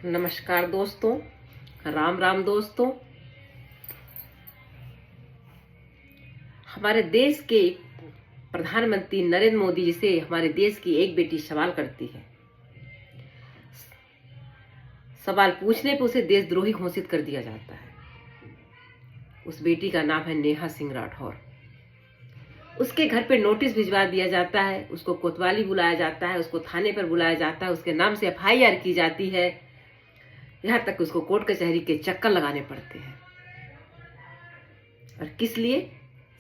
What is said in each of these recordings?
नमस्कार दोस्तों, राम राम दोस्तों। हमारे देश के प्रधानमंत्री नरेंद्र मोदी जी से हमारे देश की एक बेटी सवाल करती है। सवाल पूछने पर उसे देशद्रोही घोषित कर दिया जाता है। उस बेटी का नाम है नेहा सिंह राठौर। उसके घर पे नोटिस भिजवा दिया जाता है, उसको कोतवाली बुलाया जाता है, उसको थाने पर बुलाया जाता है, उसके नाम से एफआईआर की जाती है, यहां तक उसको कोर्ट कचहरी के चक्कर लगाने पड़ते हैं। और किस लिए?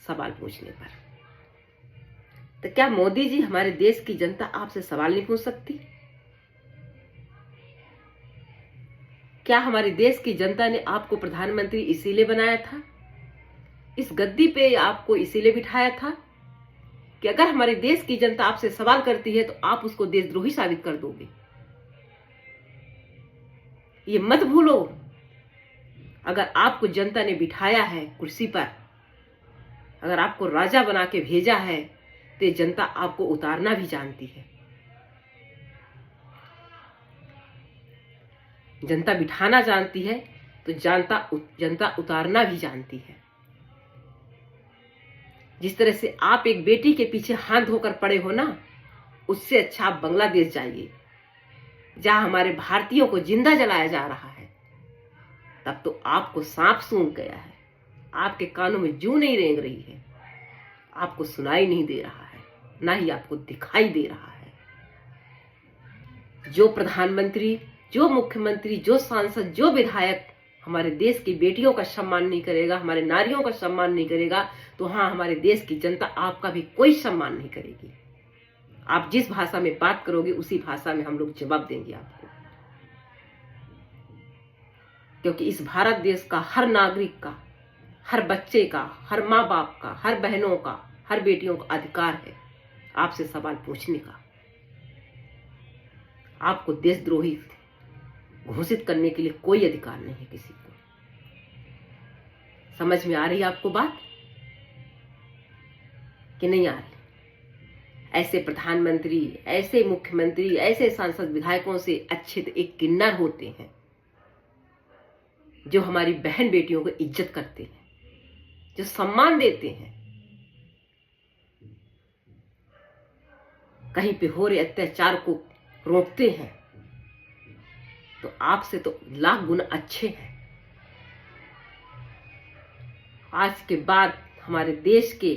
सवाल पूछने पर। तो क्या मोदी जी, हमारे देश की जनता आपसे सवाल नहीं पूछ सकती? क्या हमारे देश की जनता ने आपको प्रधानमंत्री इसीलिए बनाया था, इस गद्दी पे आपको इसीलिए बिठाया था कि अगर हमारे देश की जनता आपसे सवाल करती है तो आप उसको देशद्रोही साबित कर दोगे? ये मत भूलो। अगर आपको जनता ने बिठाया है कुर्सी पर, अगर आपको राजा बना के भेजा है, तो जनता आपको उतारना भी जानती है। जनता बिठाना जानती है तो जनता उतारना भी जानती है। जिस तरह से आप एक बेटी के पीछे हाथ धोकर पड़े हो ना, उससे अच्छा आप बांग्लादेश जाइए, जहां हमारे भारतीयों को जिंदा जलाया जा रहा है। तब तो आपको सांप सूंघ गया है, आपके कानों में जूं नहीं रेंग रही है, आपको सुनाई नहीं दे रहा है, ना ही आपको दिखाई दे रहा है। जो प्रधानमंत्री, जो मुख्यमंत्री, जो सांसद, जो विधायक हमारे देश की बेटियों का सम्मान नहीं करेगा, हमारे नारियों का सम्मान नहीं करेगा, तो हाँ, हमारे देश की जनता आपका भी कोई सम्मान नहीं करेगी। आप जिस भाषा में बात करोगे उसी भाषा में हम लोग जवाब देंगे आपको। क्योंकि इस भारत देश का हर नागरिक का, हर बच्चे का, हर माँ बाप का, हर बहनों का, हर बेटियों का अधिकार है आपसे सवाल पूछने का। आपको देशद्रोही घोषित करने के लिए कोई अधिकार नहीं है किसी को। समझ में आ रही है आपको बात कि नहीं आ रही? ऐसे प्रधानमंत्री, ऐसे मुख्यमंत्री, ऐसे सांसद, विधायकों से अच्छे तो एक किन्नर होते हैं जो हमारी बहन बेटियों को इज्जत करते हैं, जो सम्मान देते हैं। कहीं पे हो रहे अत्याचार को रोकते हैं, तो आपसे तो लाख गुना अच्छे हैं। आज के बाद हमारे देश के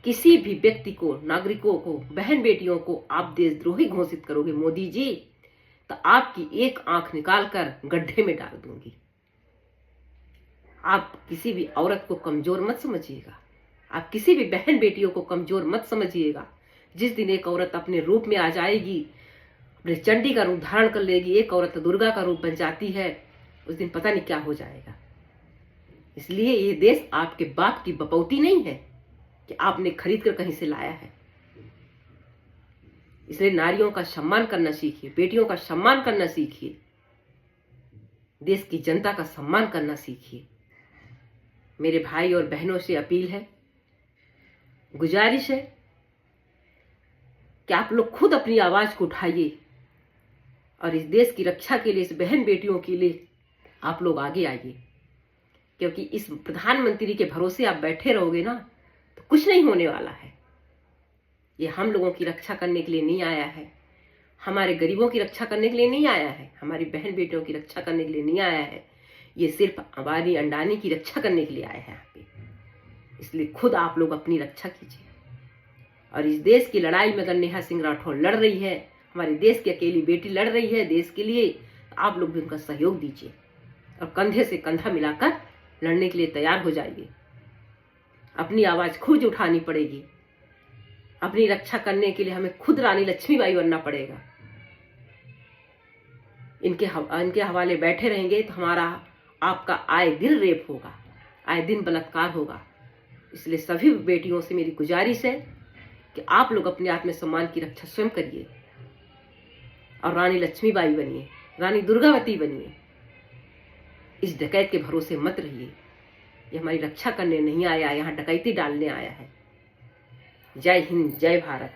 किसी भी व्यक्ति को, नागरिकों को, बहन बेटियों को आप देशद्रोही घोषित करोगे मोदी जी, तो आपकी एक आंख निकालकर गड्ढे में डाल दूंगी। आप किसी भी औरत को कमजोर मत समझिएगा, आप किसी भी बहन बेटियों को कमजोर मत समझिएगा। जिस दिन एक औरत अपने रूप में आ जाएगी, अपने चंडी का रूप धारण कर लेगी, एक औरत दुर्गा का रूप बन जाती है, उस दिन पता नहीं क्या हो जाएगा। इसलिए ये देश आपके बाप की बपौती नहीं है कि आपने खरीद कर कहीं से लाया है। इसलिए नारियों का सम्मान करना सीखिए, बेटियों का सम्मान करना सीखिए, देश की जनता का सम्मान करना सीखिए। मेरे भाई और बहनों से अपील है, गुजारिश है कि आप लोग खुद अपनी आवाज को उठाइए और इस देश की रक्षा के लिए, इस बहन बेटियों के लिए आप लोग आगे आइए। क्योंकि इस प्रधानमंत्री के भरोसे आप बैठे रहोगे ना, तो कुछ नहीं होने वाला है। ये हम लोगों की रक्षा करने के लिए नहीं आया है, हमारे गरीबों की रक्षा करने के लिए नहीं आया है, हमारी बहन बेटियों की रक्षा करने के लिए नहीं आया है। ये सिर्फ अंबानी अंडानी की रक्षा करने के लिए आया है यहाँ पे। इसलिए खुद आप लोग अपनी रक्षा कीजिए। और इस देश की लड़ाई में अगर नेहा सिंह राठौर लड़ रही है, हमारे देश की अकेली बेटी लड़ रही है देश के लिए, तो आप लोग भी उनका सहयोग दीजिए और कंधे से कंधा मिलाकर लड़ने के लिए तैयार हो जाइए। अपनी आवाज खुद उठानी पड़ेगी। अपनी रक्षा करने के लिए हमें खुद रानी लक्ष्मीबाई बनना पड़ेगा। इनके हवाले बैठे रहेंगे तो हमारा आपका आए दिन रेप होगा, आए दिन बलात्कार होगा। इसलिए सभी बेटियों से मेरी गुजारिश है कि आप लोग अपने आत्मसम्मान की रक्षा स्वयं करिए और रानी लक्ष्मीबाई बनिए, रानी दुर्गावती बनिए। इस डकैत के भरोसे मत रहिए। ये हमारी रक्षा करने नहीं आया, यहाँ डकैती डालने आया है। जय हिंद, जय भारत।